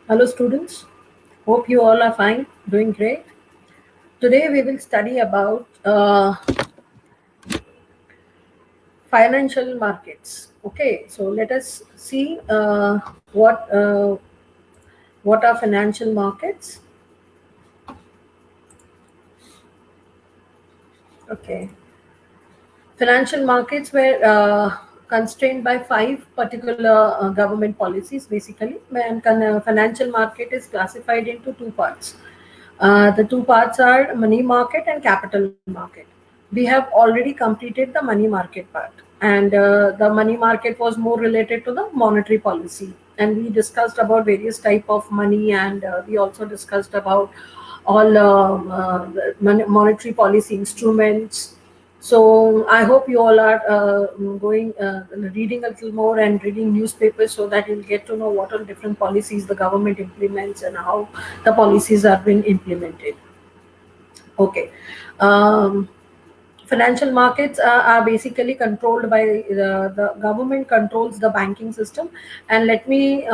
Hello, students. Hope you all are fine, doing great. Today we will study about financial markets. Okay, so let us see what are financial markets. Okay, financial markets were constrained by five particular government policies, basically. And financial market is classified into two parts. The two parts are money market and capital market. We have already completed the money market part, and the money market was more related to the monetary policy. And we discussed about various type of money, and we also discussed about all monetary policy instruments. So I hope you all are going reading a little more and reading newspapers so that you'll get to know what are different policies the government implements and how the policies are being implemented. Okay. Um, Financial markets are basically controlled by the government controls the banking system. And let me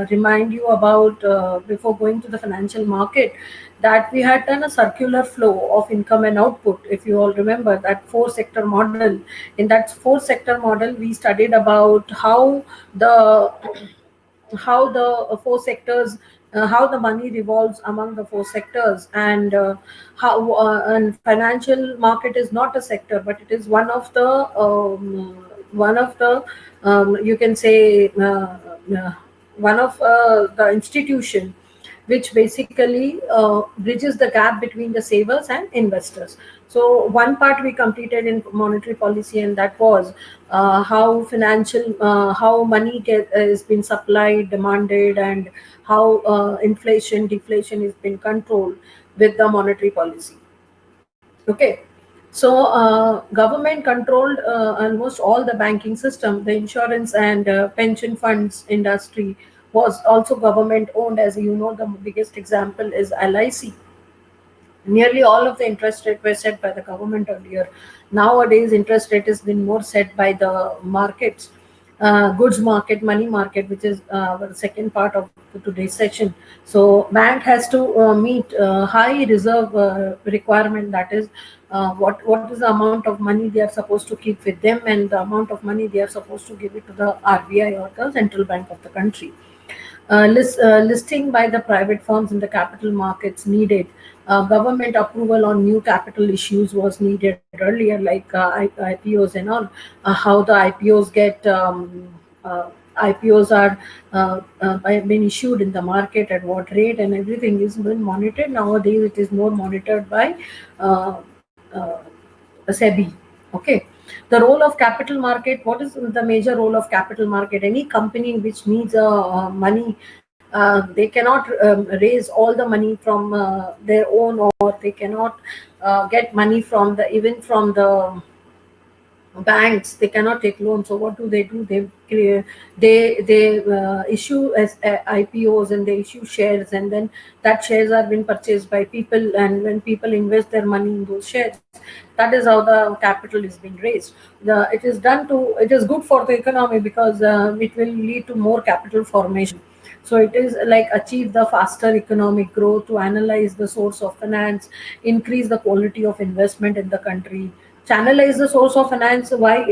remind you about before going to the financial market, that we had done a circular flow of income and output. If you all remember that four sector model, in that four sector model we studied about the how the four sectors, how the money revolves among the four sectors, and how and financial market is not a sector, but it is one of the you can say uh, one of the institution which basically bridges the gap between the savers and investors. So one part we completed in monetary policy, and that was how money is been supplied, demanded, and how inflation, deflation is been controlled with the monetary policy. Okay. So government controlled almost all the banking system. The insurance and pension funds industry was also government owned. As you know, the biggest example is LIC. Nearly all of the interest rate were set by the government earlier. Nowadays, interest rate has been more set by the markets, goods market, money market, which is the second part of today's session. So, bank has to meet high reserve requirement. That is, what is the amount of money they are supposed to keep with them, and the amount of money they are supposed to give it to the RBI or the central bank of the country. Listing by the private firms in the capital markets needed. Government approval on new capital issues was needed earlier, like IPOs and all. How the IPOs get IPOs are been issued in the market, at what rate, and everything is been monitored. Nowadays, it is more monitored by uh, uh, SEBI. Okay. The role of capital market. What is the major role of capital market? Any company which needs money, they cannot raise all the money from their own, or they cannot get money from the even from the banks. They cannot take loans. So what do? They issue as IPOs, and they issue shares, and then that shares are being purchased by people, and when people invest their money in those shares, that is how the capital is being raised. It is good for the economy, because it will lead to more capital formation. So it is like achieve the faster economic growth, to analyze the source of finance, increase the quality of investment in the country, channelize the source of finance. Why?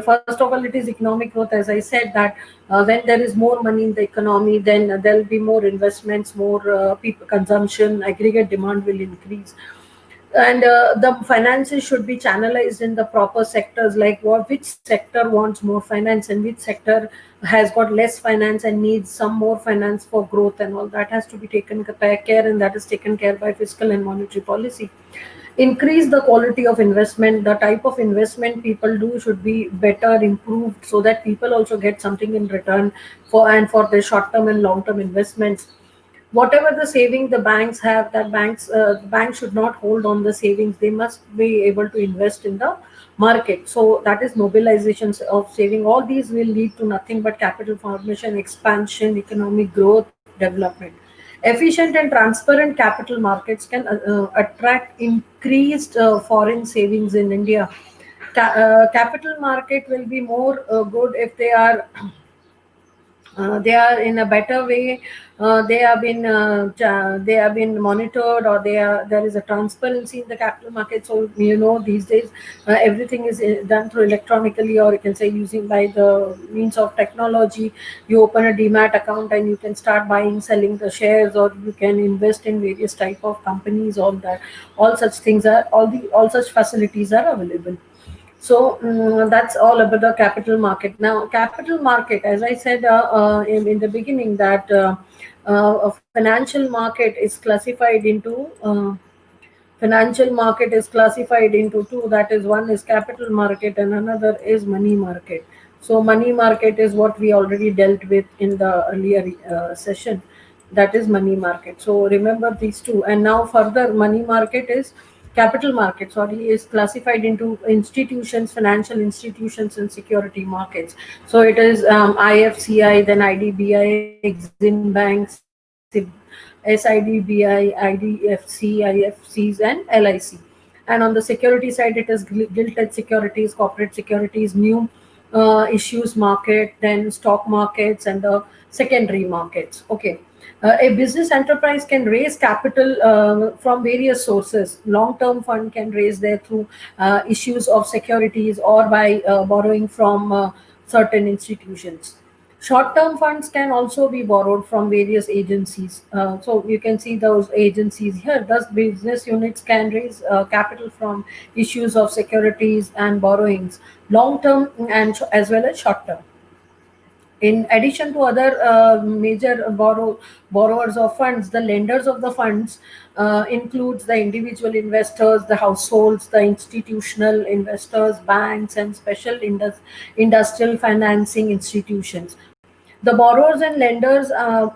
First of all, it is economic growth. As I said, that when there is more money in the economy, then there will be more investments, more people consumption, aggregate demand will increase. And the finances should be channelized in the proper sectors, like which sector wants more finance, and which sector has got less finance and needs some more finance for growth, and all that has to be taken care, and that is taken care by fiscal and monetary policy. Increase the quality of investment. The type of investment people do should be better improved, so that people also get something in return for their short term and long term investments. Whatever the saving the banks have, that banks should not hold on the savings. They must be able to invest in the market. So that is mobilizations of saving. All these will lead to nothing but capital formation, expansion, economic growth, development. Efficient and transparent capital markets can attract increased foreign savings in India. Capital market will be more good if they are They are in a better way. They have been monitored, or there is a transparency in the capital market. So these days everything is done through electronically, or you can say using by the means of technology. You open a demat account and you can start buying, selling the shares, or you can invest in various type of companies. All such things are all such facilities are available. So that's all about the capital market. Now, capital market, as I said in the beginning, that a financial market is classified into financial market is classified into two. That is, one is capital market and another is money market. So money market is what we already dealt with in the earlier session. That is money market. So remember these two. And now further, money market is capital market, sorry, is classified into institutions, financial institutions, and security markets. So it is IFCI, then IDBI, Exim Bank, SIDBI, IDFC, IFCs, and LIC. And on the security side, it is gilt-edged securities, corporate securities, new issues market, then stock markets, and the secondary markets. Okay. A business enterprise can raise capital from various sources. Long-term fund can raise there through issues of securities, or by borrowing from certain institutions. Short-term funds can also be borrowed from various agencies. So you can see those agencies here. Thus, business units can raise capital from issues of securities and borrowings, long-term and as well as short-term. In addition to other major borrowers of funds, the lenders of the funds includes the individual investors, the households, the institutional investors, banks, and special industrial financing institutions. The borrowers and lenders are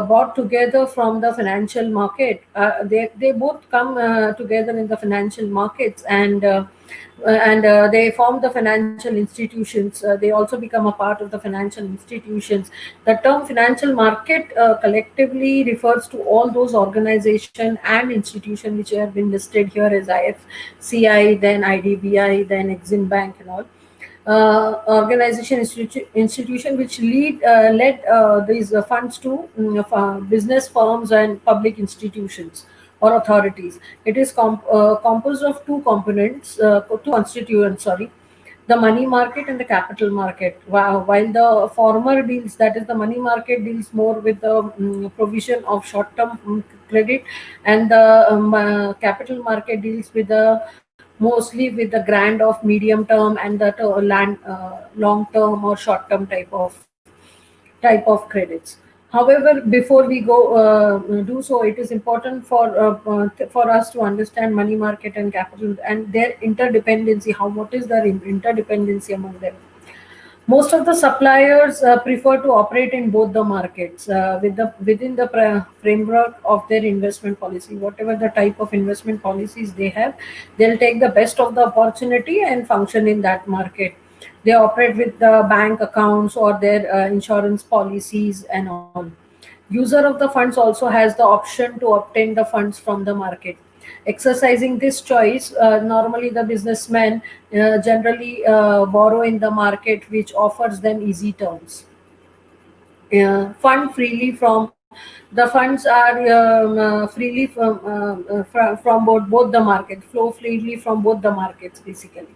bought together from the financial market. They both come together in the financial markets, and they form the financial institutions. They also become a part of the financial institutions. The term financial market collectively refers to all those organizations and institutions which have been listed here as IFCI, then IDBI, then Exim Bank, and all organization institution which led these funds to business firms and public institutions or authorities. It is composed of two components, two constituents, sorry, the money market and the capital market. While the former deals, that is the money market, deals more with the provision of short-term credit, and the capital market deals with the mostly with the grant of medium term and the land long term or short term type of credits. However, before we go do so, it is important for us to understand money market and capital and their interdependency. What is their interdependency among them? Most of the suppliers prefer to operate in both the markets within the framework of their investment policy. Whatever the type of investment policies they have, they'll take the best of the opportunity and function in that market. They operate with the bank accounts or their insurance policies and all. User of the funds also has the option to obtain the funds from the market. Exercising this choice, normally the businessmen generally borrow in the market, which offers them easy terms. Fund freely from the funds are freely from both the market, flow freely from both the markets basically.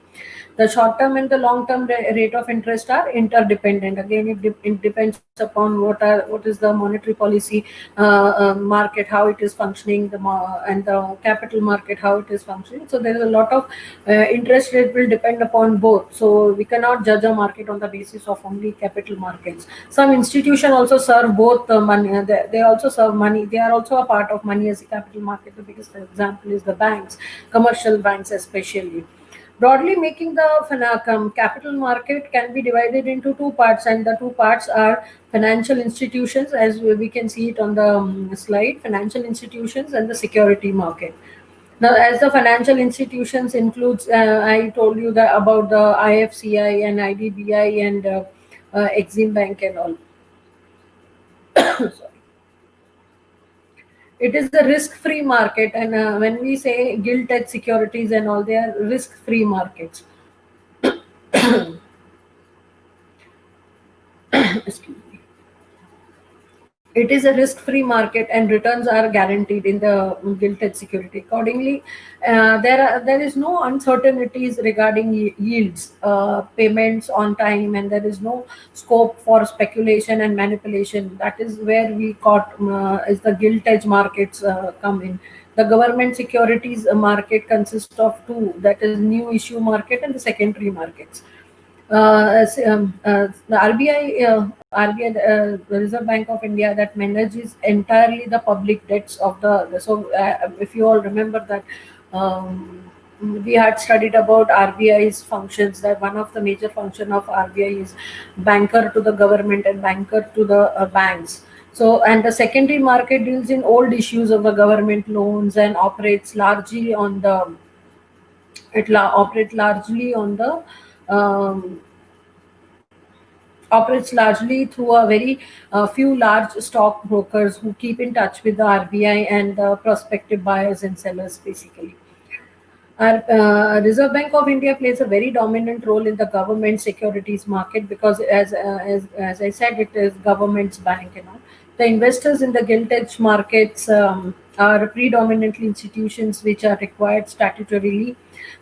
The short term and the long term rate of interest are interdependent. Again, it depends upon what is the monetary policy market, how it is functioning, and the capital market, how it is functioning. So there is a lot of interest rate will depend upon both. So we cannot judge a market on the basis of only capital markets. Some institution also serve both money. They also serve money. They are also a part of money as a capital market. The biggest example is the banks, commercial banks especially. Broadly making, the capital market can be divided into two parts, and the two parts are financial institutions, as we can see it on the slide, financial institutions and the security market. Now, as the financial institutions includes, I told you about the IFCI and IDBI and Exim Bank and all. Sorry. It is a risk-free market, and when we say gilt-edged securities and all, they are risk-free markets. Excuse me. It is a risk-free market, and returns are guaranteed in the gilt-edged security. Accordingly, there is no uncertainties regarding yields, payments on time, and there is no scope for speculation and manipulation. That is where we caught is the gilt-edge markets come in. The government securities market consists of two, that is new issue market and the secondary markets. The RBI, the Reserve Bank of India, that manages entirely the public debts of if you all remember that, we had studied about RBI's functions, that one of the major function of RBI is banker to the government and banker to the banks. So, and the secondary market deals in old issues of the government loans and operates largely on the um, operates largely through a very few large stock brokers who keep in touch with the RBI and the prospective buyers and sellers basically. Our Reserve Bank of India plays a very dominant role in the government securities market because, as I said, it is government's bank. The investors in the gilt edge markets are predominantly institutions which are required statutorily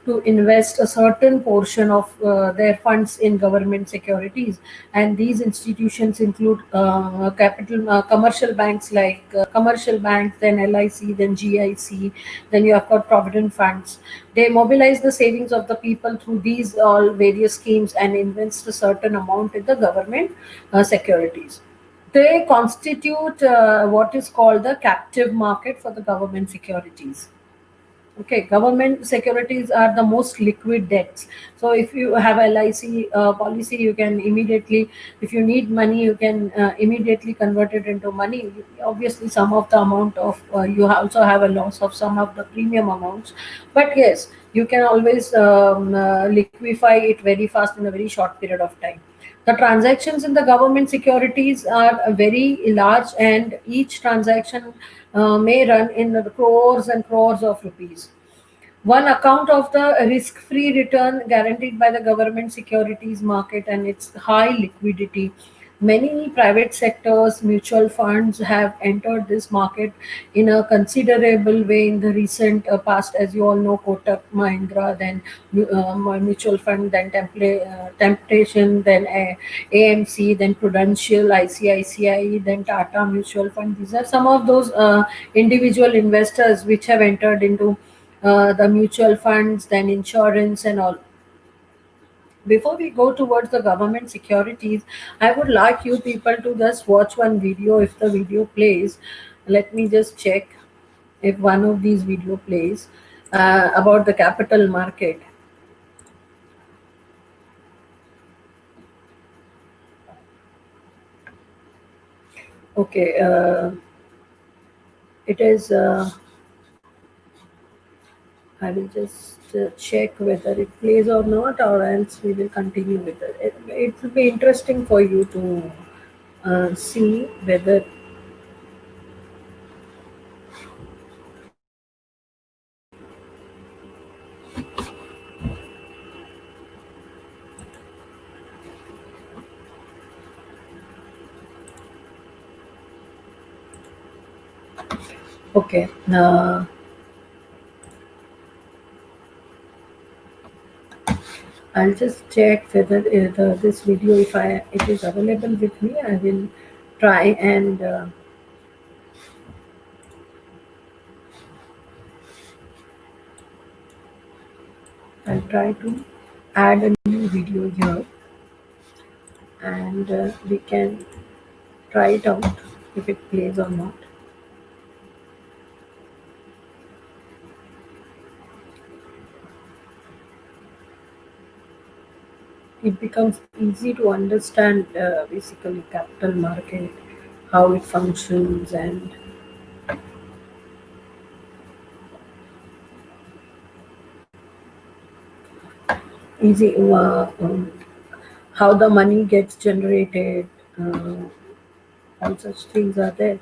to invest a certain portion of their funds in government securities, and these institutions include capital commercial banks like commercial banks, then LIC, then GIC, then you have got provident funds. They mobilize the savings of the people through these all various schemes and invest a certain amount in the government securities. They constitute what is called the captive market for the government securities. Okay, government securities are the most liquid debts. So if you have LIC policy, you can immediately, if you need money, you can immediately convert it into money. Obviously, some of the amount of you also have a loss of some of the premium amounts, but yes, you can always liquefy it very fast in a very short period of time. The transactions in the government securities are very large, and each transaction may run in the crores and crores of rupees. One account of the risk-free return guaranteed by the government securities market and its high liquidity. Many private sectors, mutual funds have entered this market in a considerable way in the recent past. As you all know, Kotak Mahindra, then mutual fund, then Temptation, then AMC, then Prudential, ICICI, then Tata Mutual Fund. These are some of those individual investors which have entered into the mutual funds, then insurance and all. Before we go towards the government securities, I would like you people to just watch one video if the video plays. Let me just check if one of these video plays about the capital market. Okay, it is. I will just check whether it plays or not, or else we will continue with it. It will be interesting for you to see whether. Okay. I'll just check whether this video, if it is available with me, I will try and I'll try to add a new video here, and we can try it out if it plays or not. It becomes easy to understand basically capital market, how it functions, and easy how the money gets generated. All such things are there.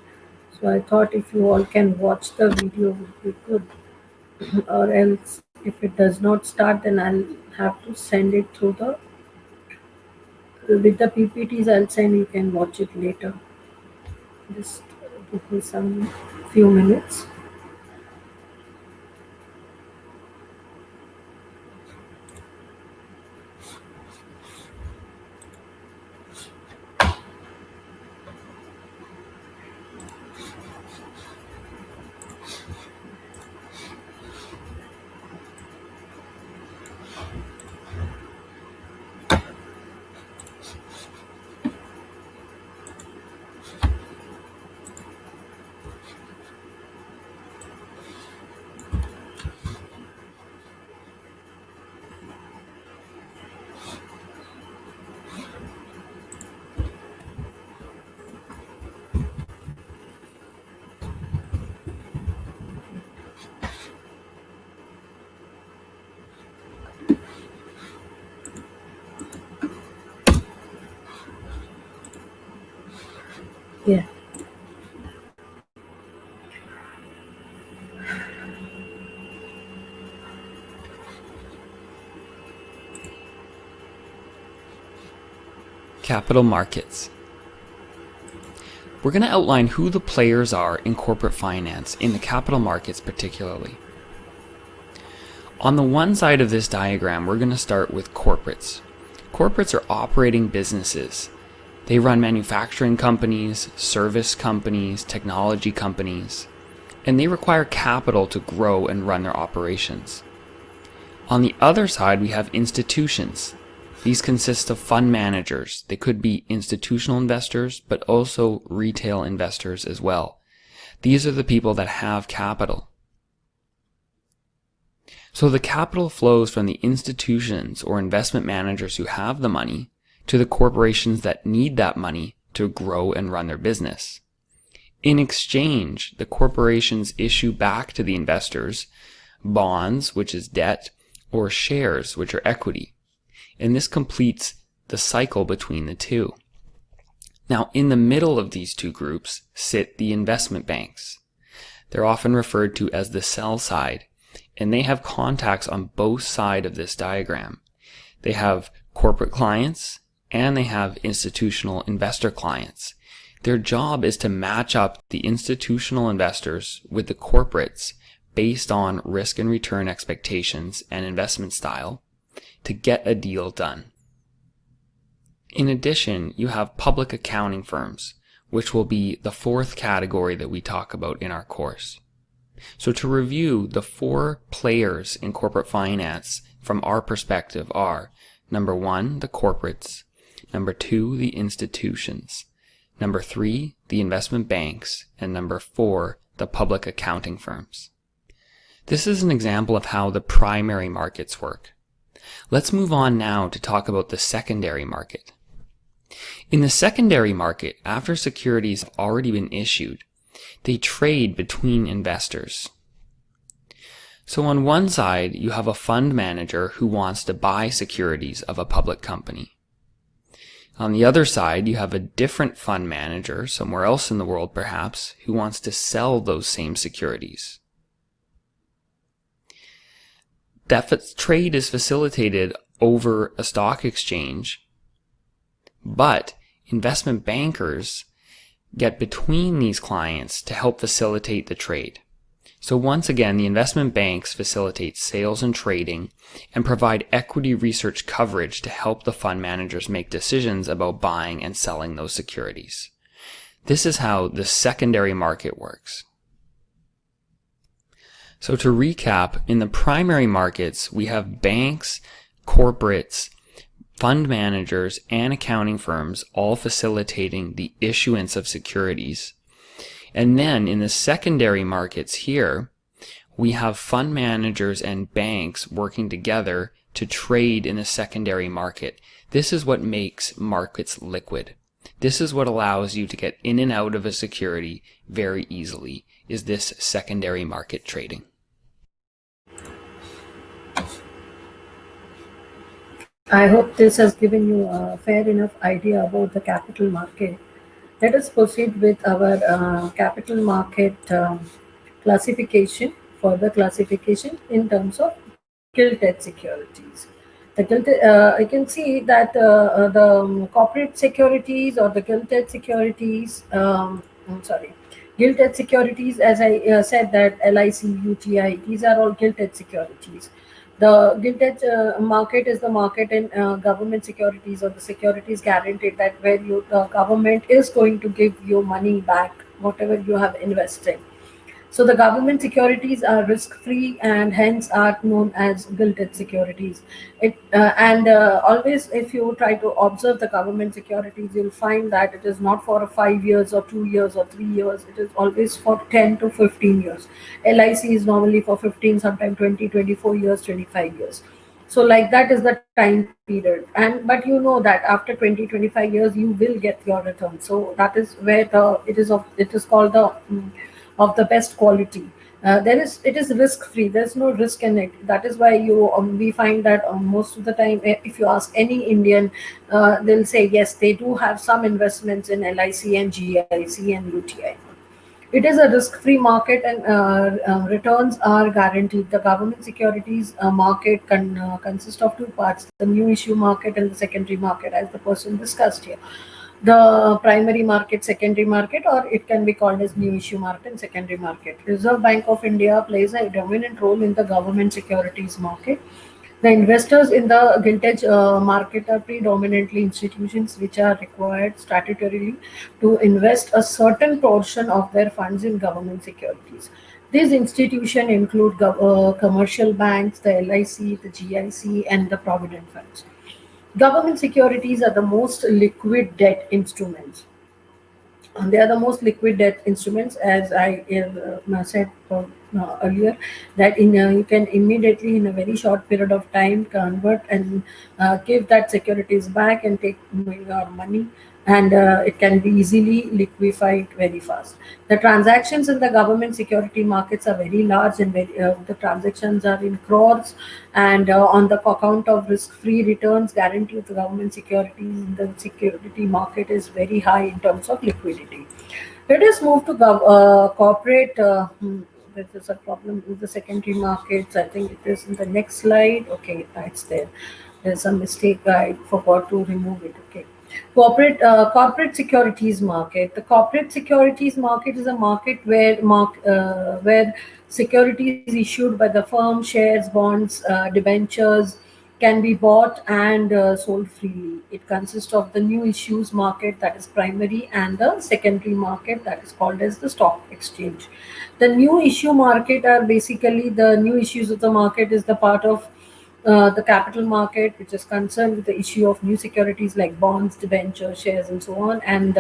So I thought if you all can watch the video would be good. Or else if it does not start, then I'll have to send it through the with the PPTs. I'll send, you can watch it later. Just give me some few minutes. Yeah. Capital markets. We're going to outline who the players are in corporate finance, in the capital markets particularly. On the one side of this diagram, we're going to start with corporates. Corporates are operating businesses. They run manufacturing companies, service companies, technology companies, and they require capital to grow and run their operations. On the other side, we have institutions. These consist of fund managers. They could be institutional investors, but also retail investors as well. These are the people that have capital. So the capital flows from the institutions or investment managers who have the money to the corporations that need that money to grow and run their business. In exchange, the corporations issue back to the investors bonds, which is debt, or shares, which are equity. And this completes the cycle between the two. Now, in the middle of these two groups sit the investment banks. They're often referred to as the sell side, and they have contacts on both sides of this diagram. They have corporate clients and they have institutional investor clients. Their job is to match up the institutional investors with the corporates based on risk and return expectations and investment style to get a deal done. In addition, you have public accounting firms, which will be the fourth category that we talk about in our course. So to review, the four players in corporate finance from our perspective are: number one, the corporates; number two, the institutions; number three, the investment banks; and number four, the public accounting firms. This is an example of how the primary markets work. Let's move on now to talk about the secondary market. In the secondary market, after securities have already been issued, they trade between investors. So on one side, you have a fund manager who wants to buy securities of a public company. On the other side, you have a different fund manager, somewhere else in the world perhaps, who wants to sell those same securities. That trade is facilitated over a stock exchange, but investment bankers get between these clients to help facilitate the trade. So once again, the investment banks facilitate sales and trading and provide equity research coverage to help the fund managers make decisions about buying and selling those securities. This is how the secondary market works. So to recap, in the primary markets, we have banks, corporates, fund managers, and accounting firms all facilitating the issuance of securities. And then in the secondary markets here, we have fund managers and banks working together to trade in the secondary market. This is what makes markets liquid. This is what allows you to get in and out of a security very easily, is this secondary market trading. I hope this has given you a fair enough idea about the capital market. Let us proceed with our capital market classification, further classification in terms of gilted securities. I can see that the corporate securities or the gilted securities, sorry, gilt-edged securities, as I said, that LIC, UTI, these are all gilt-edged securities. The gilt-edged market is the market in government securities, or the securities guaranteed, that where the government is going to give you money back, whatever you have invested. So the government securities are risk-free and hence are known as gilt-edged securities. And always, if you try to observe the government securities, you'll find that it is not for 5 years or 2 years or 3 years. It is always for 10 to 15 years. LIC is normally for 15, sometimes 20, 24 years, 25 years. So like that is the time period. And but you know that after 20, 25 years you will get your return. So that is where it is called the of the best quality. It is risk free. There's no risk in it. That is why you we find that most of the time, if you ask any Indian, they'll say yes, they do have some investments in LIC and GIC and UTI. It is a risk-free market, and returns are guaranteed. The government securities market consists of two parts: the new issue market and the secondary market, as the person discussed here. The primary market, secondary market, or it can be called as new issue market and secondary market. Reserve Bank of India plays a dominant role in the government securities market. The investors in the gilt-edge market are predominantly institutions which are required statutorily to invest a certain portion of their funds in government securities. These institutions include commercial banks, the LIC, the GIC, and the provident funds. Government securities are the most liquid debt instruments. And they are the most liquid debt instruments, as I said earlier, that you can immediately, in a very short period of time, convert and give that securities back and take your money, and it can be easily liquefied very fast. The transactions in the government security markets are very large, and the transactions are in crores, and on the account of risk-free returns guaranteed to government securities, the security market is very high in terms of liquidity. Let us move to corporate. There is a problem with the secondary markets. I think it is in the next slide. Okay, it's there. There's a mistake. I forgot to remove it. Okay. Corporate securities market. The corporate securities market is a market where securities issued by the firm, shares, bonds, debentures, can be bought and sold freely. It consists of the new issues market, that is primary, and the secondary market, that is called as the stock exchange. The new issue market are basically the new issues of the market is the part of the capital market, which is concerned with the issue of new securities like bonds, debentures, shares, and so on. And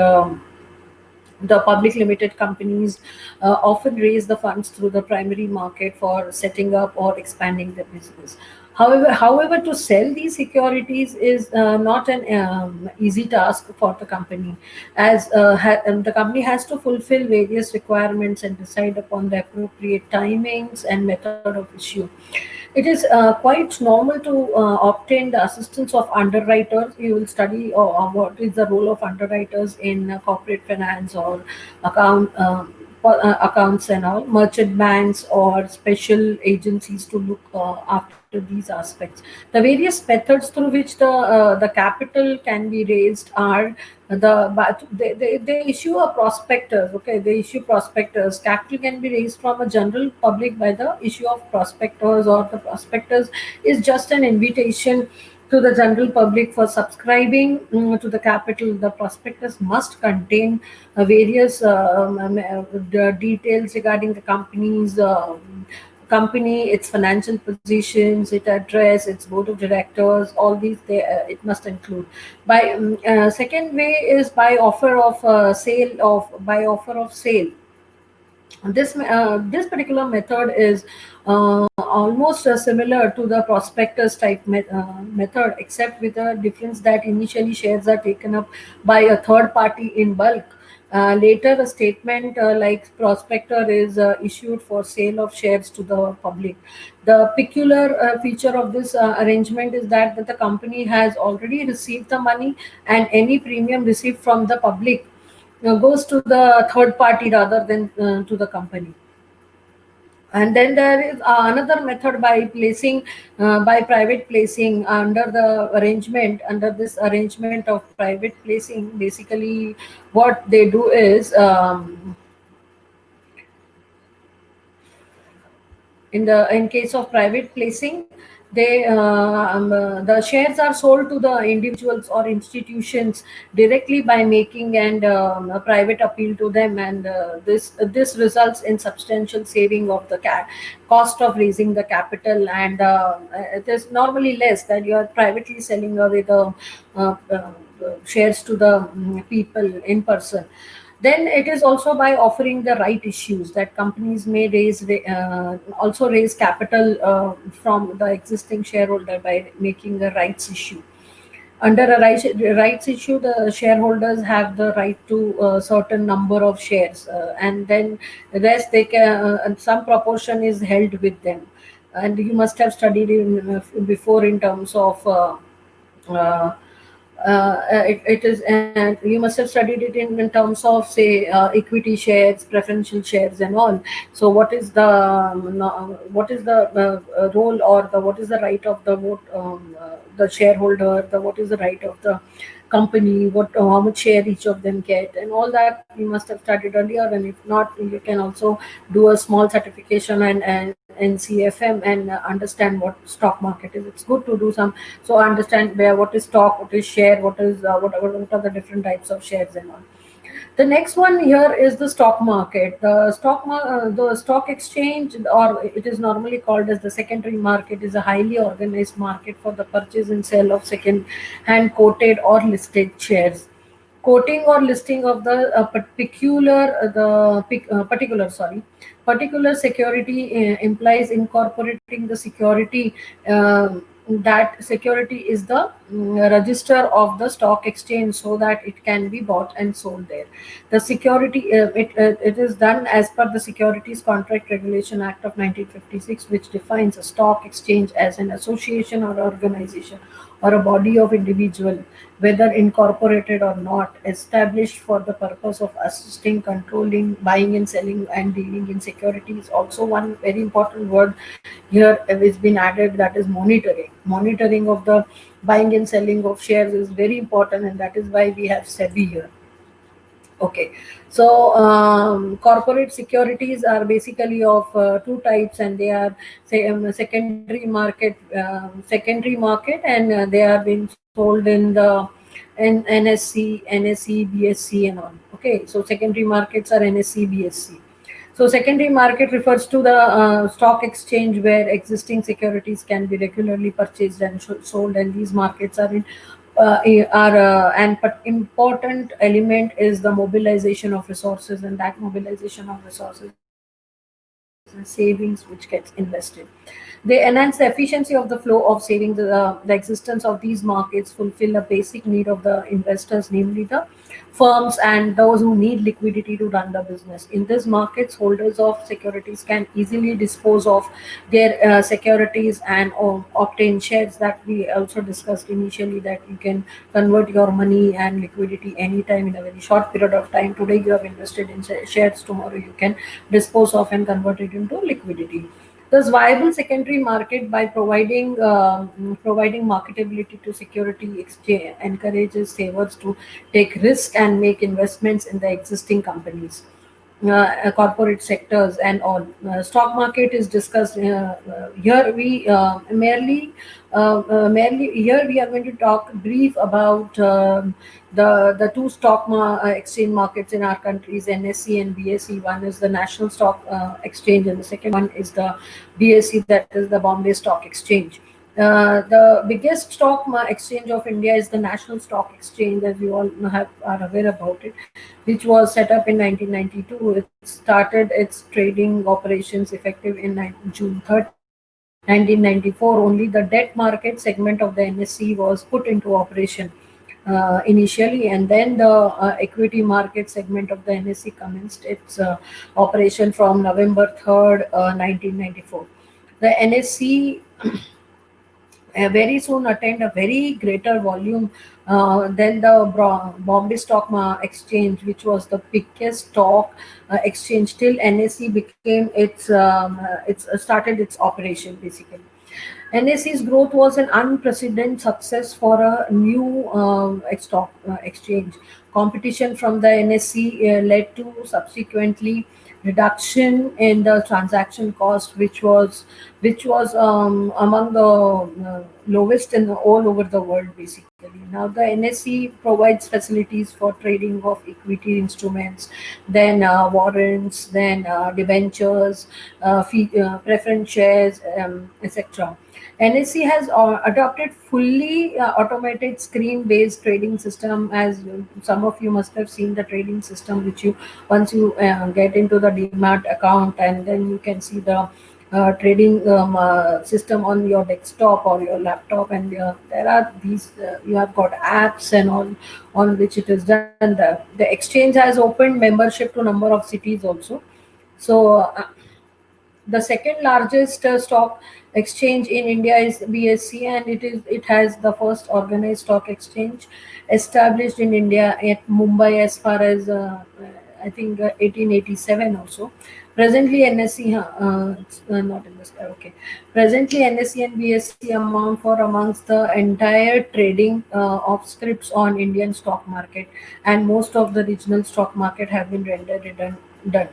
the public limited companies often raise the funds through the primary market for setting up or expanding their business. However, to sell these securities is not an easy task for the company, as the company has to fulfill various requirements and decide upon the appropriate timings and method of issue. It is quite normal to obtain the assistance of underwriters. You will study what is the role of underwriters in corporate finance or accounts and all, merchant banks or special agencies to look after these aspects. The various methods through which the capital can be raised are but they issue a prospectus. Okay, they issue prospectus. Capital can be raised from a general public by the issue of prospectus, or the prospectus is just an invitation to the general public for subscribing to the capital. The prospectus must contain various the details regarding the company, its financial positions, its address, its board of directors. All these it must include. By second way is by offer of sale. This particular method is almost similar to the prospectus type method, except with the difference that initially shares are taken up by a third party in bulk. Later, a statement like prospector is issued for sale of shares to the public. The peculiar feature of this arrangement is that the company has already received the money, and any premium received from the public goes to the third party rather than to the company. And then there is another method by placing, by private placing under this arrangement of private placing. Basically, what they do is, in case of private placing, the shares are sold to the individuals or institutions directly by making and a private appeal to them, and this results in substantial saving of the cost of raising the capital, and it is normally less than you are privately selling away the shares to the people in person. Then it is also by offering the right issues that companies may also raise capital from the existing shareholder by making a rights issue. Under a rights issue, the shareholders have the right to a certain number of shares, and then the rest they can, and some proportion is held with them. And you must have studied before in terms of. Uh, it is, and you must have studied it in terms of, say, equity shares, preferential shares, and all. So what is the role, or the what is the right of the vote, the shareholder, the what is the right of the company, what how much share each of them get, and all that you must have studied earlier. And if not, you can also do a small certification and CFM and understand what stock market is. It's good to do some, so understand where what is stock, what is share, what are the different types of shares and all. The next one here is the stock market. The stock exchange, or it is normally called as the secondary market, is a highly organized market for the purchase and sale of second hand quoted or listed shares. Quoting or listing of the particular, sorry, particular security implies incorporating the security. That security is the register of the stock exchange, so that it can be bought and sold there. The security, it is done as per the Securities Contract Regulation Act of 1956, which defines a stock exchange as an association or organization or a body of individual, whether incorporated or not, established for the purpose of assisting, controlling, buying and selling, and dealing in securities. Also, one very important word here has been added, that is monitoring. Monitoring of the buying and selling of shares is very important, and that is why we have SEBI here. Okay, so corporate securities are basically of two types, and they are, say, secondary market, and they are being sold in the NSE, BSC, and all. Okay, so secondary markets are NSE, BSC. So secondary market refers to the stock exchange where existing securities can be regularly purchased and sold, and these markets are in are and but important element is the mobilization of resources, and that mobilization of resources is savings which gets invested. They enhance the efficiency of the flow of savings. The existence of these markets fulfill a basic need of the investors, namely the firms and those who need liquidity to run the business. In these markets, holders of securities can easily dispose of their securities and obtain shares, that we also discussed initially, that you can convert your money and liquidity anytime in a very short period of time. Today you have invested in shares, tomorrow you can dispose of and convert it into liquidity. Thus, viable secondary market, by providing marketability to security exchange, encourages savers to take risk and make investments in the existing companies, corporate sectors, and all. Stock market is discussed here. Merely here we are going to talk brief about the two exchange markets in our countries, NSE and BSE. One is the National Stock Exchange, and the second one is the BSE, that is the Bombay Stock Exchange. The biggest exchange of India is the National Stock Exchange, as you all are aware about it, which was set up in 1992. It started its trading operations effective in June 30. 1994, only the debt market segment of the NSE was put into operation initially, and then the equity market segment of the NSE commenced its operation from November 3rd, 1994. The NSE very soon attained a very greater volume Then the Bombay Stock Exchange, which was the biggest stock exchange till NSE became its started its operation basically. NSE's growth was an unprecedented success for a new stock exchange. Competition from the NSE led to subsequently reduction in the transaction cost, which was among the lowest in all over the world basically. Now the NSE provides facilities for trading of equity instruments, then warrants, then debentures, preference shares, etc. NSE has adopted fully automated screen-based trading system. As some of you must have seen the trading system, which you once you get into the Demat account, and then you can see the trading system on your desktop or your laptop, and there are these you have got apps and all on which it is done. The exchange has opened membership to number of cities also. So the second largest stock exchange in India is BSE, and it has the first organized stock exchange established in India at Mumbai as far as I think 1887 also. Presently, NSE it's, not in this okay. Presently, NSE and BSE amount for amongst the entire trading of scripts on Indian stock market, and most of the regional stock market have been rendered redundant.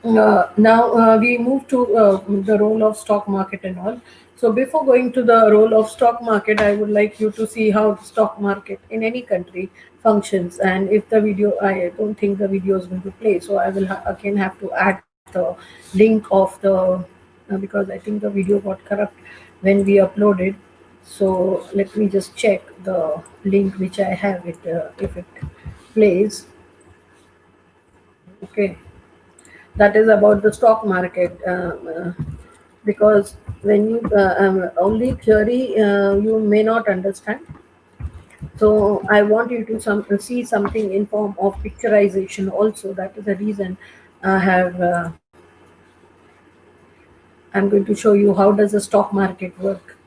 Now we move to the role of stock market and all. So before going to the role of stock market, I would like you to see how the stock market in any country functions. And if the video, I don't think the video is going to play, so I will again have to add the link of the because I think the video got corrupt when we uploaded. So let me just check the link which I have it if it plays. Okay, that is about the stock market because when you only theory you may not understand, so I want you to see something in form of picturization also. That is the reason I have I'm going to show you how does the stock market work.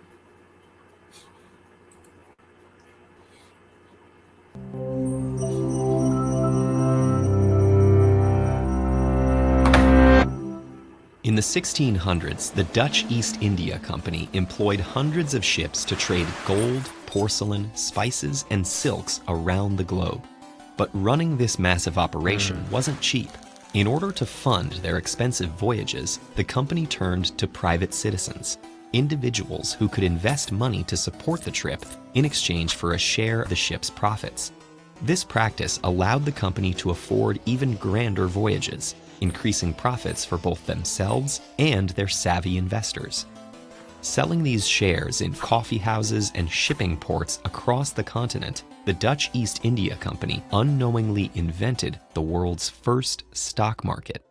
In the 1600s, the Dutch East India Company employed hundreds of ships to trade gold, porcelain, spices, and silks around the globe. But running this massive operation wasn't cheap. In order to fund their expensive voyages, the company turned to private citizens, individuals who could invest money to support the trip in exchange for a share of the ship's profits. This practice allowed the company to afford even grander voyages, increasing profits for both themselves and their savvy investors. Selling these shares in coffee houses and shipping ports across the continent, the Dutch East India Company unknowingly invented the world's first stock market.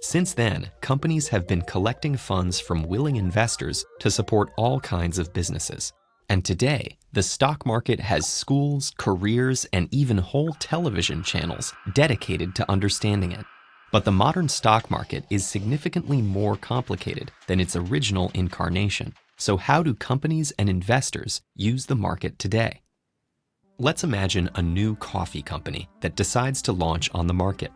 Since then, companies have been collecting funds from willing investors to support all kinds of businesses. And today, the stock market has schools, careers, and even whole television channels dedicated to understanding it. But the modern stock market is significantly more complicated than its original incarnation. So how do companies and investors use the market today? Let's imagine a new coffee company that decides to launch on the market.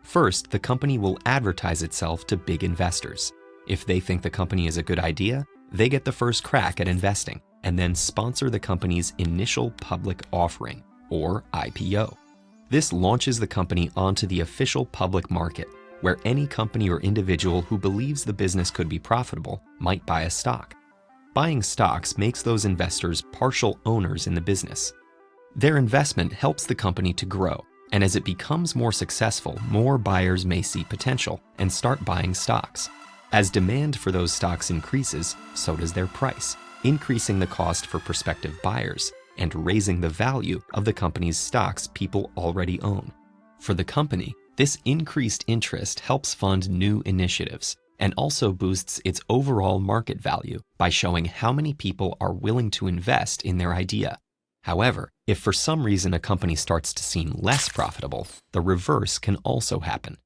First, the company will advertise itself to big investors. If they think the company is a good idea, they get the first crack at investing and then sponsor the company's initial public offering, or IPO. This launches the company onto the official public market, where any company or individual who believes the business could be profitable might buy a stock. Buying stocks makes those investors partial owners in the business. Their investment helps the company to grow, and as it becomes more successful, more buyers may see potential and start buying stocks. As demand for those stocks increases, so does their price, increasing the cost for prospective buyers and raising the value of the company's stocks people already own. For the company, this increased interest helps fund new initiatives and also boosts its overall market value by showing how many people are willing to invest in their idea. However, if for some reason a company starts to seem less profitable, the reverse can also happen.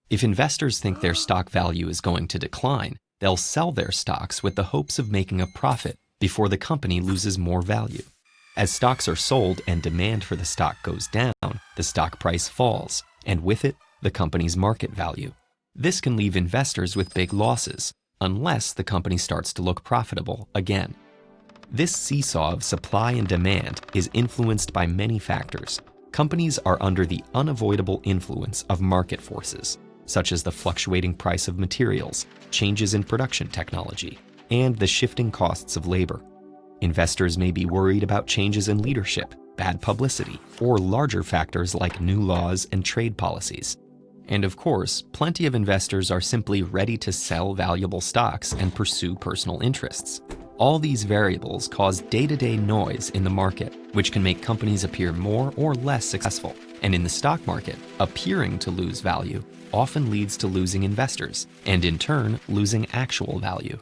If investors think their stock value is going to decline, they'll sell their stocks with the hopes of making a profit before the company loses more value. As stocks are sold and demand for the stock goes down, the stock price falls, and with it, the company's market value. This can leave investors with big losses, unless the company starts to look profitable again. This seesaw of supply and demand is influenced by many factors. Companies are under the unavoidable influence of market forces, such as the fluctuating price of materials, changes in production technology, and the shifting costs of labor. Investors may be worried about changes in leadership, bad publicity, or larger factors like new laws and trade policies. And of course, plenty of investors are simply ready to sell valuable stocks and pursue personal interests. All these variables cause day-to-day noise in the market, which can make companies appear more or less successful. And in the stock market, appearing to lose value often leads to losing investors, and in turn, losing actual value.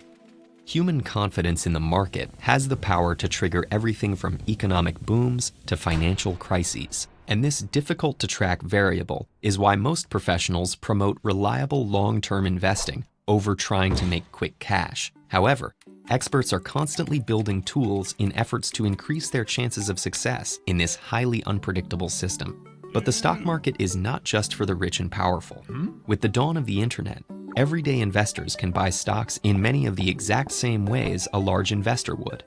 Human confidence in the market has the power to trigger everything from economic booms to financial crises. And this difficult-to-track variable is why most professionals promote reliable long-term investing over trying to make quick cash. However, experts are constantly building tools in efforts to increase their chances of success in this highly unpredictable system. But the stock market is not just for the rich and powerful. With the dawn of the internet, everyday investors can buy stocks in many of the exact same ways a large investor would.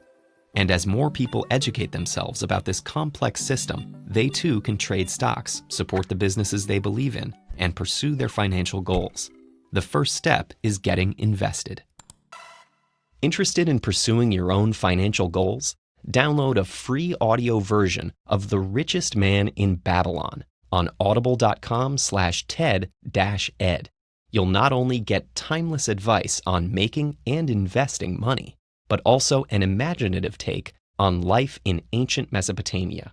And as more people educate themselves about this complex system, they too can trade stocks, support the businesses they believe in, and pursue their financial goals. The first step is getting invested. Interested in pursuing your own financial goals? Download a free audio version of The Richest Man in Babylon on audible.com/TED-Ed. You'll not only get timeless advice on making and investing money, but also an imaginative take on life in ancient Mesopotamia.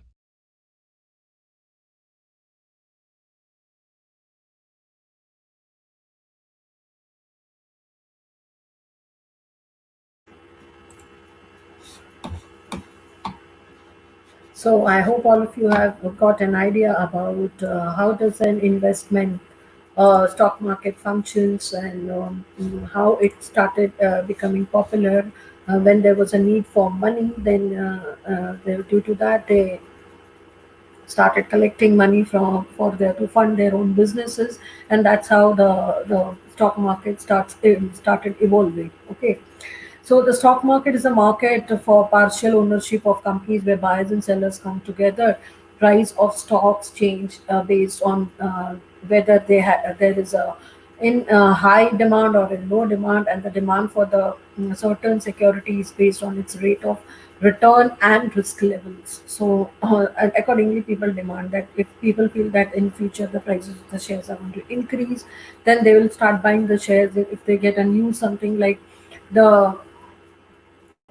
So I hope all of you have got an idea about how does an investment stock market functions, and how it started becoming popular when there was a need for money. Then due to that, they started collecting money from for their to fund their own businesses, and that's how the stock market started evolving. Okay. So the stock market is a market for partial ownership of companies where buyers and sellers come together. Price of stocks change based on whether there is a in high demand or in low demand, and the demand for the certain securities based on its rate of return and risk levels. So and accordingly, people demand that if people feel that in future the prices of the shares are going to increase, then they will start buying the shares. If they get a news something like the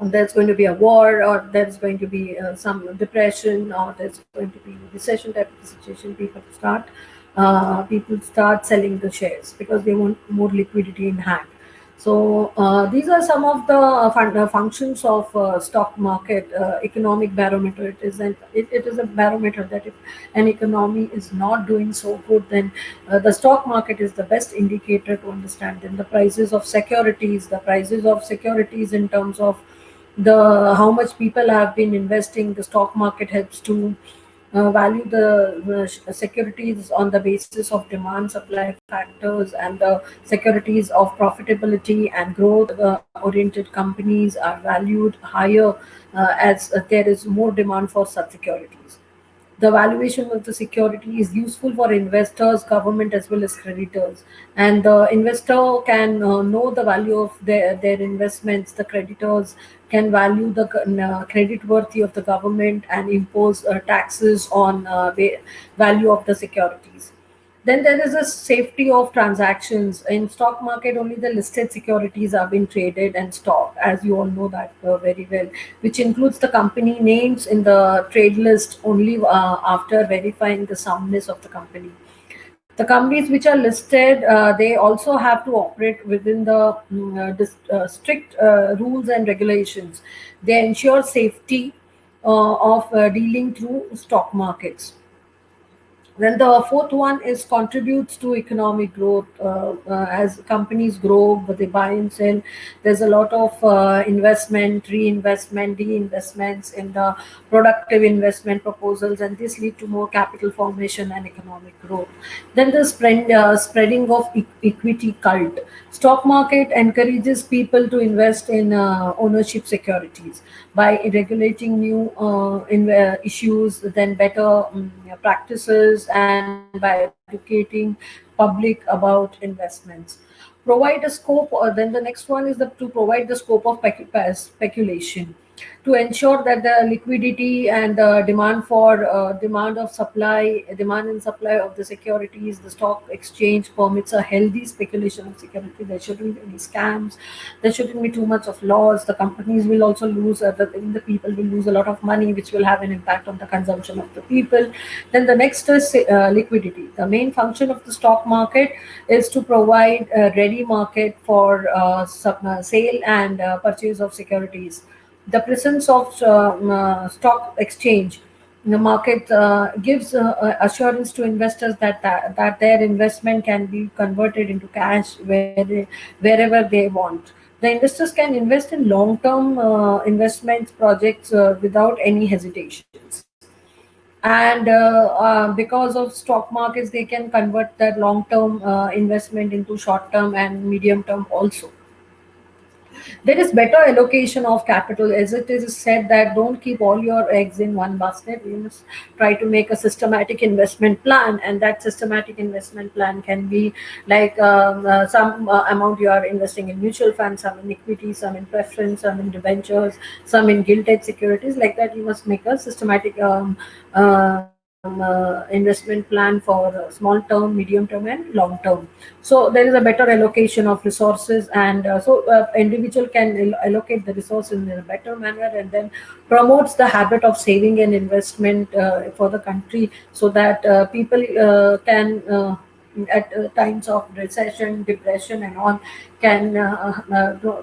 there's going to be a war, or there's going to be some depression, or there's going to be recession type of situation, people start selling the shares because they want more liquidity in hand. So these are some of the functions of stock market. Economic barometer, it is a barometer that if an economy is not doing so good, then the stock market is the best indicator to understand. Then the prices of securities in terms of the how much people have been investing, the stock market helps to value the securities on the basis of demand supply factors, and the securities of profitability and growth oriented companies are valued higher as there is more demand for such securities. The valuation of the security is useful for investors, government, as well as creditors. And the investor can know the value of their investments. The creditors can value the credit worthy of the government and impose taxes on value of the securities. Then there is a safety of transactions. In stock market, only the listed securities are being traded and stocked, as you all know that very well, which includes the company names in the trade list only after verifying the soundness of the company. The companies which are listed, they also have to operate within the strict rules and regulations. They ensure safety of dealing through stock markets. Then the fourth one is contributes to economic growth. As companies grow, but they buy and sell, there's a lot of investment, reinvestment, de-investments in the productive investment proposals, and this lead to more capital formation and economic growth. Then the spreading of equity cult. Stock market encourages people to invest in ownership securities by regulating new issues, then better practices, and by educating public about investments. Provide a scope, or then the next one is to provide the scope of speculation to ensure that the liquidity and the demand and supply of the securities. The stock exchange permits a healthy speculation of security. There shouldn't be any scams, there shouldn't be too much of loss. The companies will also lose, the people will lose a lot of money, which will have an impact on the consumption of the people. Then the next is liquidity. The main function of the stock market is to provide a ready market for sale and purchase of securities. The presence of stock exchange in the market gives assurance to investors that their investment can be converted into cash wherever they want. The investors can invest in long-term investments projects without any hesitations. And because of stock markets, they can convert their long-term investment into short-term and medium-term also. There is better allocation of capital, as it is said that don't keep all your eggs in one basket. You must try to make a systematic investment plan, and that systematic investment plan can be like some amount you are investing in mutual funds, some in equity, some in preference, some in debentures, some in gilt-edge securities. Like that, you must make a systematic investment plan for small term, medium term, and long term. So there is a better allocation of resources, and individual can allocate the resources in a better manner, and then promotes the habit of saving and investment for the country, so that people can at times of recession, depression, and all, can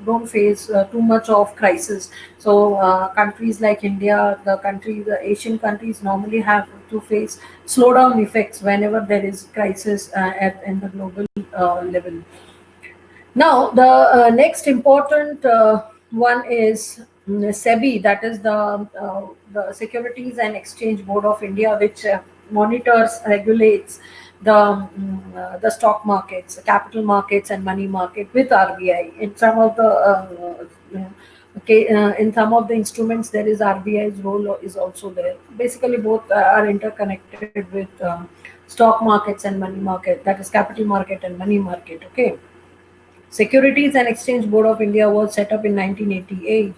don't face too much of crisis. So countries like India, the Asian countries normally have to face slowdown effects whenever there is crisis in the global level. Now, the next important one is SEBI, that is the Securities and Exchange Board of India, which monitors, regulates the stock markets, capital markets, and money market with RBI. In some of the okay, in some of the instruments, there is RBI's role is also there. Basically, both are interconnected with stock markets and money market, that is capital market and money market. Okay. Securities and Exchange Board of India was set up in 1988,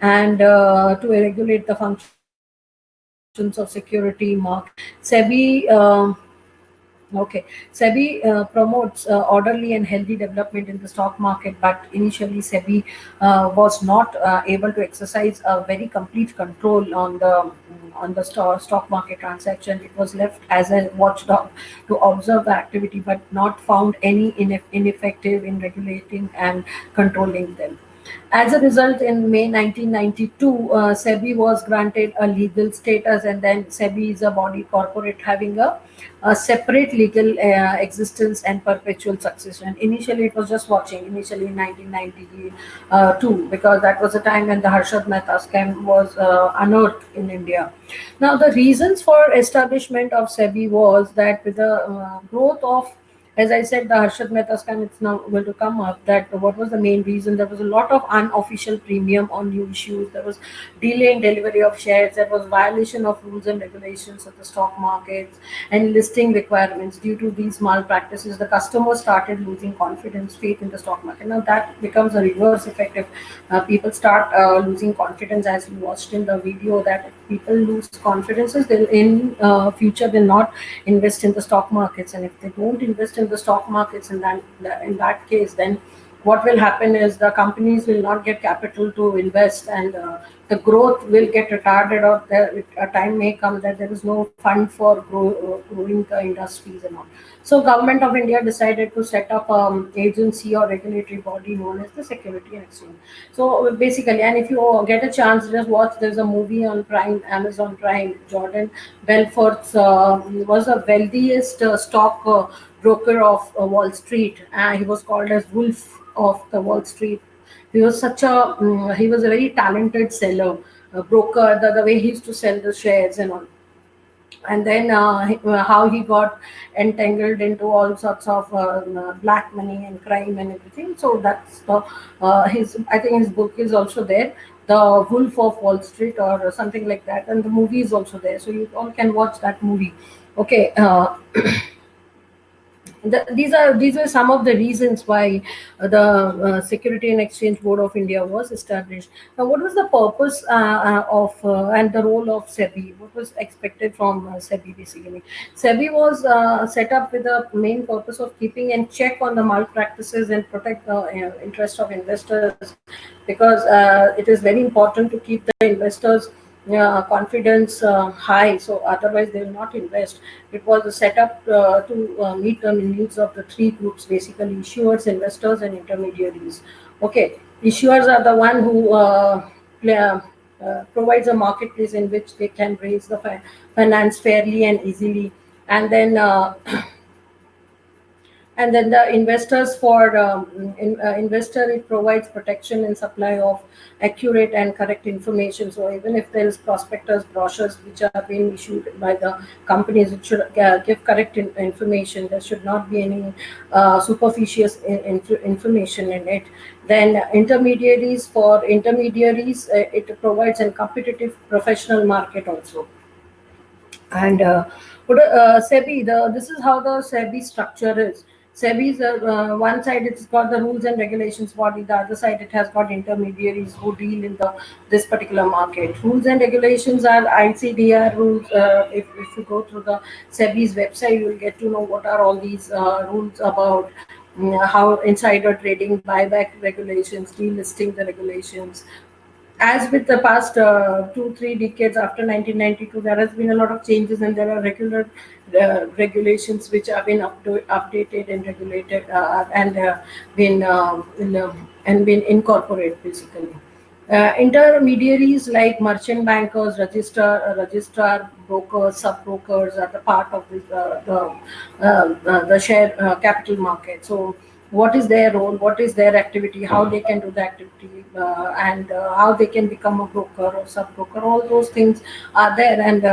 and to regulate the functions of security market. SEBI Okay, SEBI promotes orderly and healthy development in the stock market, but initially SEBI was not able to exercise a very complete control on the stock market transaction. It was left as a watchdog to observe the activity, but not found any ineffective in regulating and controlling them. As a result, in May 1992, SEBI was granted a legal status, and then SEBI is a body corporate having a separate legal existence and perpetual succession. Initially, it was just watching, initially in 1992, because that was the time when the Harshad Mehta scam was unearthed in India. Now, the reasons for establishment of SEBI was that with the growth of, as I said, the Harshad Mehta scam, it's now going to come up, that what was the main reason? There was a lot of unofficial premium on new issues. There was delay in delivery of shares. There was violation of rules and regulations of the stock markets and listing requirements. Due to these malpractices, the customers started losing confidence, faith in the stock market. Now that becomes a reverse effect. If people start losing confidence, as you watched in the video, that if people lose confidences, they'll in future will not invest in the stock markets. And if they don't invest in the stock markets, in that case, then what will happen is the companies will not get capital to invest, and the growth will get retarded, or a time may come that there is no fund for growing the industries and all. So government of India decided to set up agency or regulatory body known as the Security and Exchange. So basically, and if you get a chance, just watch. There's a movie on Prime, Amazon Prime. Jordan Belfort was the wealthiest stock broker of Wall Street. He was called as Wolf of the Wall Street. He was a very talented seller, broker. The way he used to sell the shares and all, and then how he got entangled into all sorts of black money and crime and everything. So that's his. I think his book is also there, The Wolf of Wall Street or something like that, and the movie is also there. So you all can watch that movie. Okay. These are some of the reasons why the Security and Exchange Board of India was established. Now, what was the purpose of and the role of SEBI? What was expected from SEBI basically? SEBI was set up with the main purpose of keeping in check on the malpractices and protect the interest of investors, because it is very important to keep the investors confidence high, so otherwise they will not invest. It was set up to meet the needs of the three groups, basically issuers, investors, and intermediaries. Okay, issuers are the one who provides a marketplace in which they can raise the finance fairly and easily, and then and then the investors, for investor, it provides protection and supply of accurate and correct information. So even if there is prospectus brochures which are being issued by the companies, it should give correct information. There should not be any superficial information in it. Then intermediaries, for intermediaries, it provides a competitive professional market also. And SEBI, this is how the SEBI structure is. SEBI's one side, it's got the rules and regulations body. The other side, it has got intermediaries who deal in this particular market. Rules and regulations are ICDR rules. If you go through the SEBI's website, you will get to know what are all these rules about. How insider trading, buyback regulations, delisting the regulations. As with the past 2-3 decades after 1992, there has been a lot of changes, and there are regular regulations which have been updated and regulated and been incorporated basically. Intermediaries like merchant bankers, registrar brokers, sub brokers are the part of the share capital market. So what is their role, what is their activity, how they can do the activity, and how they can become a broker or sub broker. All those things are there, and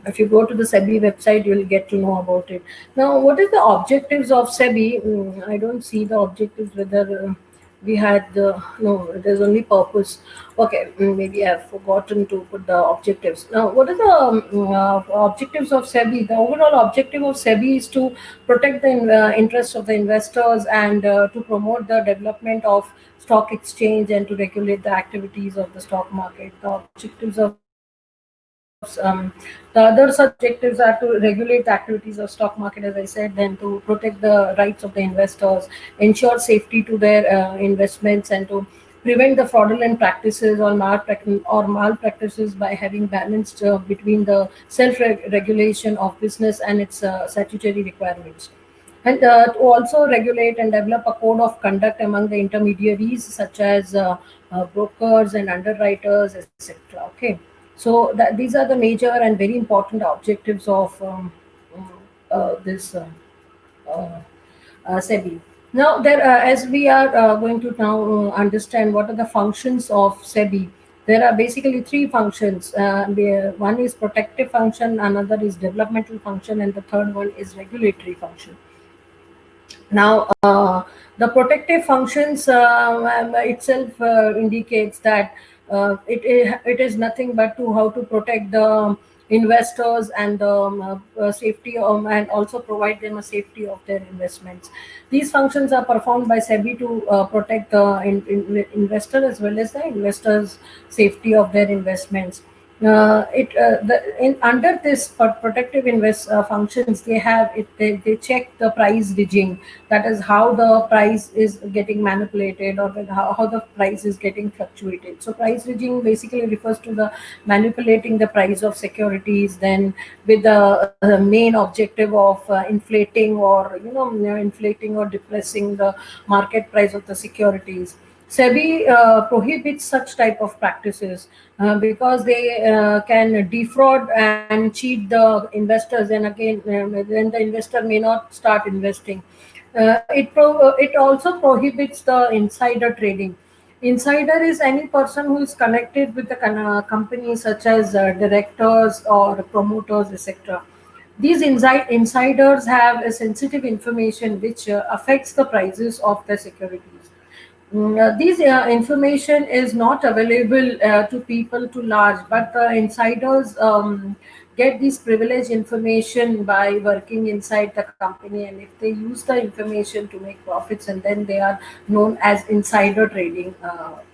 if you go to the SEBI website, you'll get to know about it. Now, what is the objectives of SEBI? I don't see the objectives, whether we had no, there's only purpose. Okay, maybe I've forgotten to put the objectives. Now, what are the objectives of SEBI? The overall objective of SEBI is to protect the interests of the investors, and to promote the development of stock exchange, and to regulate the activities of the stock market. The objectives of the other objectives are to regulate the activities of stock market, as I said, then to protect the rights of the investors, ensure safety to their investments, and to prevent the fraudulent practices or malpractices by having balanced between the self-regulation of business and its statutory requirements. And to also regulate and develop a code of conduct among the intermediaries, such as brokers and underwriters, etc. Okay. So these are the major and very important objectives of this SEBI. Now, as we are going to now understand what are the functions of SEBI, there are basically three functions. One is protective function, another is developmental function, and the third one is regulatory function. Now, the protective functions itself indicates that it is nothing but how to protect the investors and the safety and also provide them a safety of their investments. These functions are performed by SEBI to protect the investor as well as the investors' safety of their investments. Under this protective invest functions, they have it. They check the price regime. That is how the price is getting manipulated, or how the price is getting fluctuated. So price regime basically refers to the manipulating the price of securities, then with the main objective of inflating, or inflating or depressing the market price of the securities. SEBI prohibits such type of practices because they can defraud and cheat the investors, and again, then the investor may not start investing. It also prohibits the insider trading. Insider is any person who is connected with the company, such as directors or promoters, etc. These insiders have a sensitive information which affects the prices of the securities. These information is not available to people to large, but the insiders get this privileged information by working inside the company, and if they use the information to make profits, and then they are known as insider trading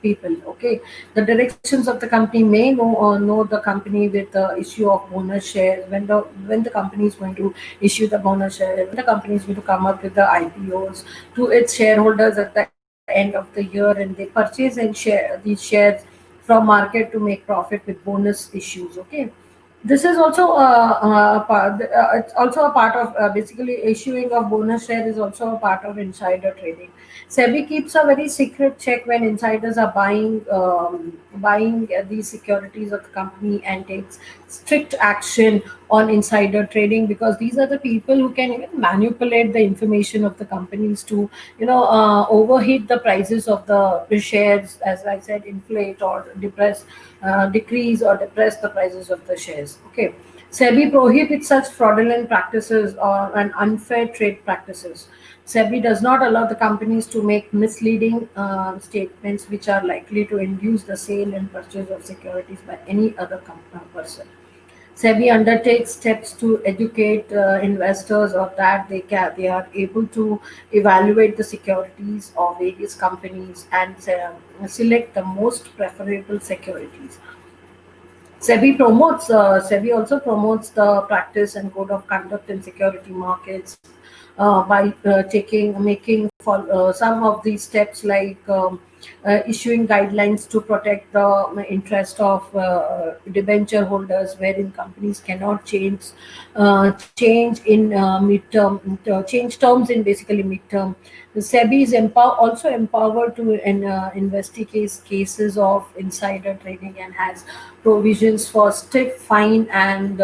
people. Okay, the directions of the company may know the company with the issue of bonus shares, when the company is going to issue the bonus share, when the company is going to come up with the IPOs to its shareholders at the end of the year, and they purchase and share these shares from market to make profit with bonus issues. Okay, this is also it's also a part of basically issuing of bonus share is also a part of insider trading. SEBI keeps a very secret check when insiders are buying these securities of the company, and takes strict action on insider trading, because these are the people who can even manipulate the information of the companies to overheat the prices of the shares, as I said, inflate or decrease or depress the prices of the shares. Okay, SEBI prohibits such fraudulent practices and unfair trade practices. SEBI does not allow the companies to make misleading statements which are likely to induce the sale and purchase of securities by any other person. SEBI undertakes steps to educate investors, or that they are able to evaluate the securities of various companies, and select the most preferable securities. SEBI also promotes the practice and code of conduct in security markets by making some of these steps, like issuing guidelines to protect the interest of debenture holders, wherein companies cannot change terms in basically midterm. The SEBI is also empowered to investigate cases of insider trading, and has provisions for stiff fine and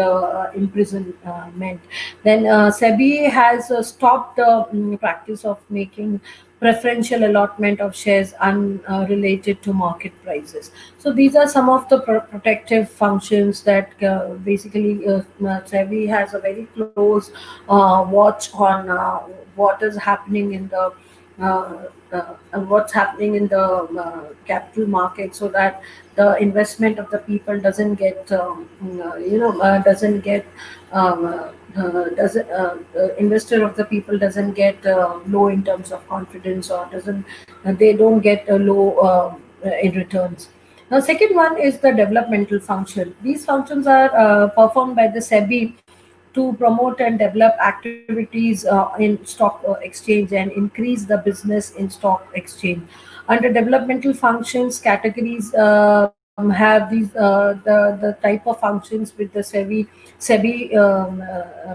imprisonment. Then SEBI has stopped the practice of making preferential allotment of shares unrelated to market prices. So these are some of the protective functions that basically SEBI has a very close watch on what is happening in the what's happening in the capital market, so that the investment of the people doesn't get doesn't investor of the people doesn't get low in terms of confidence, or doesn't they don't get a low in returns. Now, second one is the developmental function. These functions are performed by the SEBI to promote and develop activities in stock exchange, and increase the business in stock exchange. Under developmental functions categories, have the type of functions with the SEBI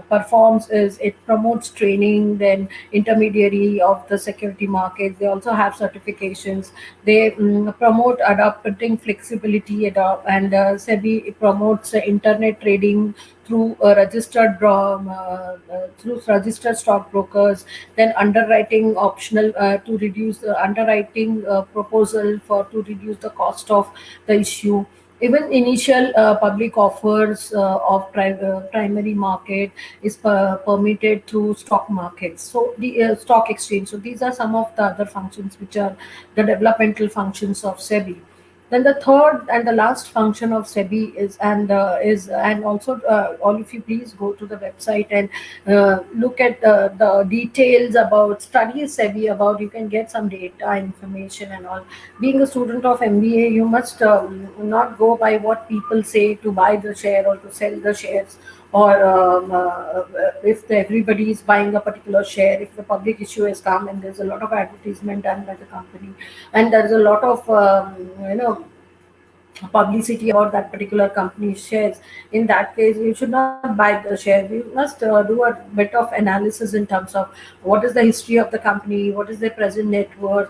performs is it promotes training, then intermediary of the security markets. They also have certifications. They promote adopting flexibility, and SEBI promotes internet trading through registered stockbrokers. Then underwriting optional to reduce the underwriting proposal for to reduce the cost of the issue. Even initial public offers of primary market is permitted through stock markets. So the stock exchange. So these are some of the other functions which are the developmental functions of SEBI. Then the third and the last function of SEBI is and also all of you please go to the website and look at the details about study SEBI about. You can get some data information and all. Being a student of MBA, you must not go by what people say to buy the share or to sell the shares, or if everybody is buying a particular share, if the public issue has come and there's a lot of advertisement done by the company, and there's a lot of publicity about that particular company's shares. In that case, you should not buy the share. You must do a bit of analysis in terms of what is the history of the company, what is their present net worth,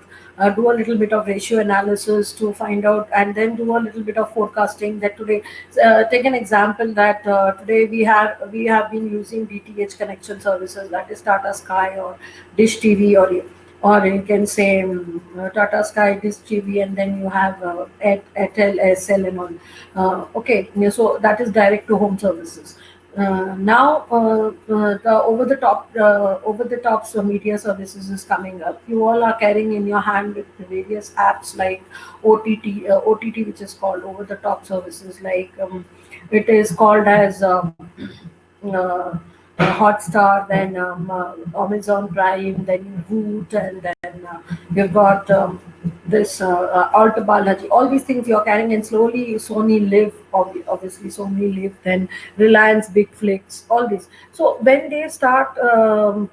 do a little bit of ratio analysis to find out, and then do a little bit of forecasting. That today, take an example that today we have been using DTH connection services, that is Tata Sky or Dish TV, or you can say Tata Sky, Dish TV, and then you have Airtel, SL, and all. Okay, yeah, so that is direct to home services. Now, the over the top media services is coming up. You all are carrying in your hand with the various apps like OTT, which is called over the top services. Like it is called as uh, Hotstar, then Amazon Prime, then Root, and then you've got this Alta Balaji. All these things you're carrying, and slowly Sony Live, obviously Sony Live, then Reliance Big Flicks, all this. So when they start when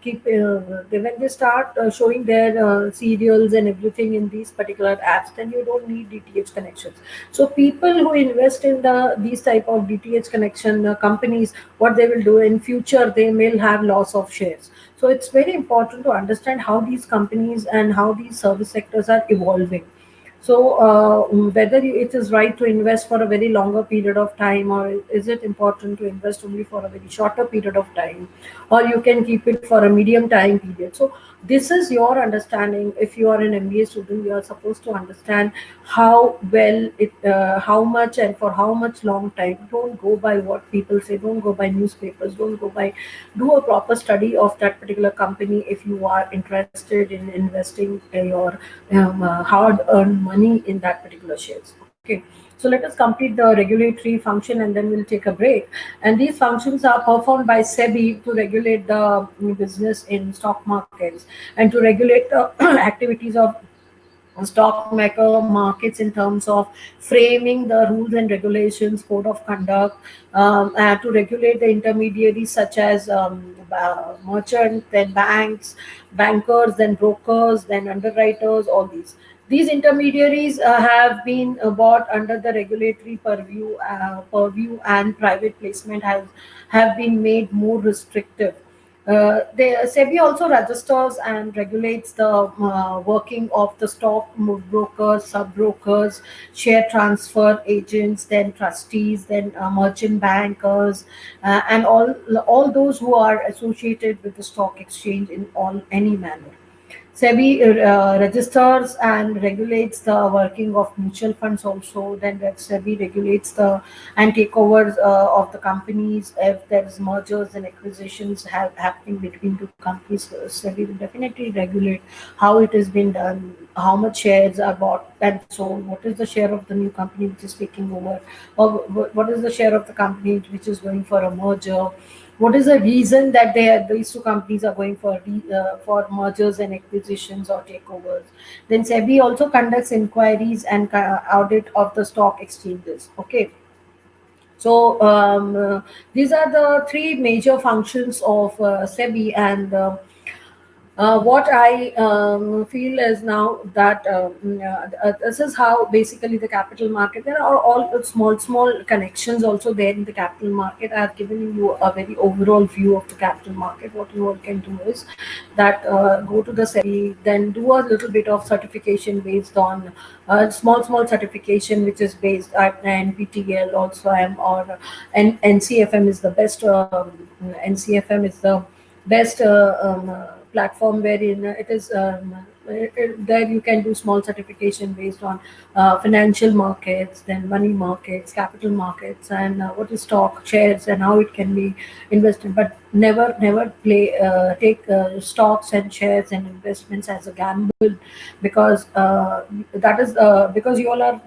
they start showing their serials and everything in these particular apps, then you don't need DTH connections. So people who invest in these type of DTH connection companies, what they will do in future, they may have loss of shares. So it's very important to understand how these companies and how these service sectors are evolving. So whether it is right to invest for a very longer period of time, or is it important to invest only for a very shorter period of time, or you can keep it for a medium time period. So this is your understanding. If you are an MBA student, you are supposed to understand how much and for how much long time. Don't go by what people say. Don't go by newspapers. Don't go by. Do a proper study of that particular company if you are interested in investing your hard-earned money in that particular shares. Okay. So let us complete the regulatory function and then we'll take a break. And these functions are performed by SEBI to regulate the business in stock markets and to regulate the activities of stock markets in terms of framing the rules and regulations, code of conduct, to regulate the intermediaries such as merchants, then banks, bankers, then brokers, then underwriters, all these. These intermediaries have been brought under the regulatory purview, and private placement has have been made more restrictive. The SEBI also registers and regulates the working of the stock brokers, sub-brokers, share transfer agents, then trustees, then merchant bankers, and all those who are associated with the stock exchange in all any manner. SEBI registers and regulates the working of mutual funds also. Then SEBI regulates the and takeovers of the companies. If there is mergers and acquisitions happening between two companies, SEBI will definitely regulate how it has been done, how much shares are bought and sold, what is the share of the new company which is taking over, or what is the share of the company which is going for a merger, what is the reason that these two companies are going for mergers and acquisitions or takeovers. Then SEBI also conducts inquiries and audit of the stock exchanges. Okay. So these are the three major functions of SEBI, and what I feel is now that this is how basically the capital market. There are all the small connections also there in the capital market. I have given you a very overall view of the capital market. What you all can do is that go to the SEBI, then do a little bit of certification based on small certification which is based at NPTEL also, or NCFM is the best. NCFM is the best platform wherein it is there you can do small certification based on financial markets, then money markets, capital markets, and what is stock shares and how it can be invested. But never take stocks and shares and investments as a gamble, because that is because you all are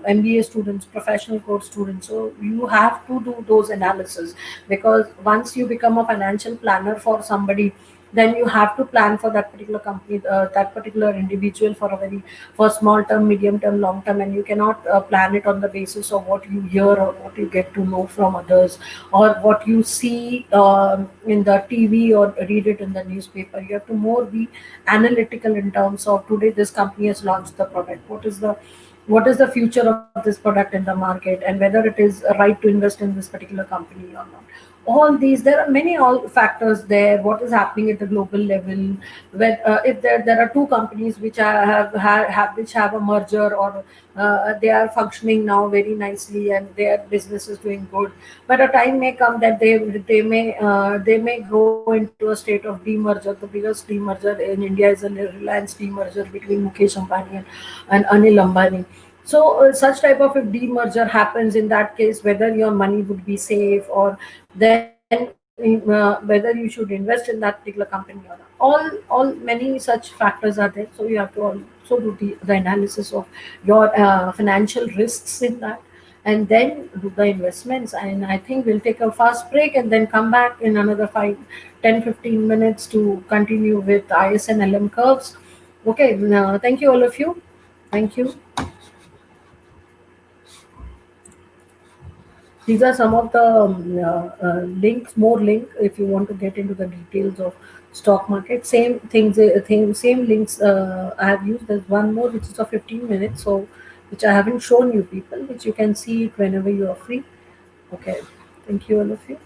MBA students, professional course students, so you have to do those analysis. Because once you become a financial planner for somebody, then you have to plan for that particular company, that particular individual, for a very, for small term, medium term, long term, and you cannot plan it on the basis of what you hear or what you get to know from others, or what you see in the TV or read it in the newspaper. You have to more be analytical in terms of, today this company has launched the product, what is the future of this product in the market, and whether it is right to invest in this particular company or not. All these, there are many all factors there. What is happening at the global level, when if there are two companies which have a merger, or they are functioning now very nicely and their business is doing good, but a time may come that they may go into a state of demerger. The biggest demerger in India is a Reliance demerger between Mukesh Ambani and Anil Ambani. So such type of, if demerger happens, in that case, whether your money would be safe, or then whether you should invest in that particular company or not. All many such factors are there. So you have to also do the analysis of your financial risks in that, and then do the investments. And I think we'll take a fast break and then come back in another 5, 10, 15 minutes to continue with IS and LM curves. Okay, thank you all of you. Thank you. These are some of the links, more link if you want to get into the details of stock market. Same things, same links I have used. There's one more which is of 15 minutes, so which I haven't shown you people, which you can see it whenever you are free. Okay, thank you all of you.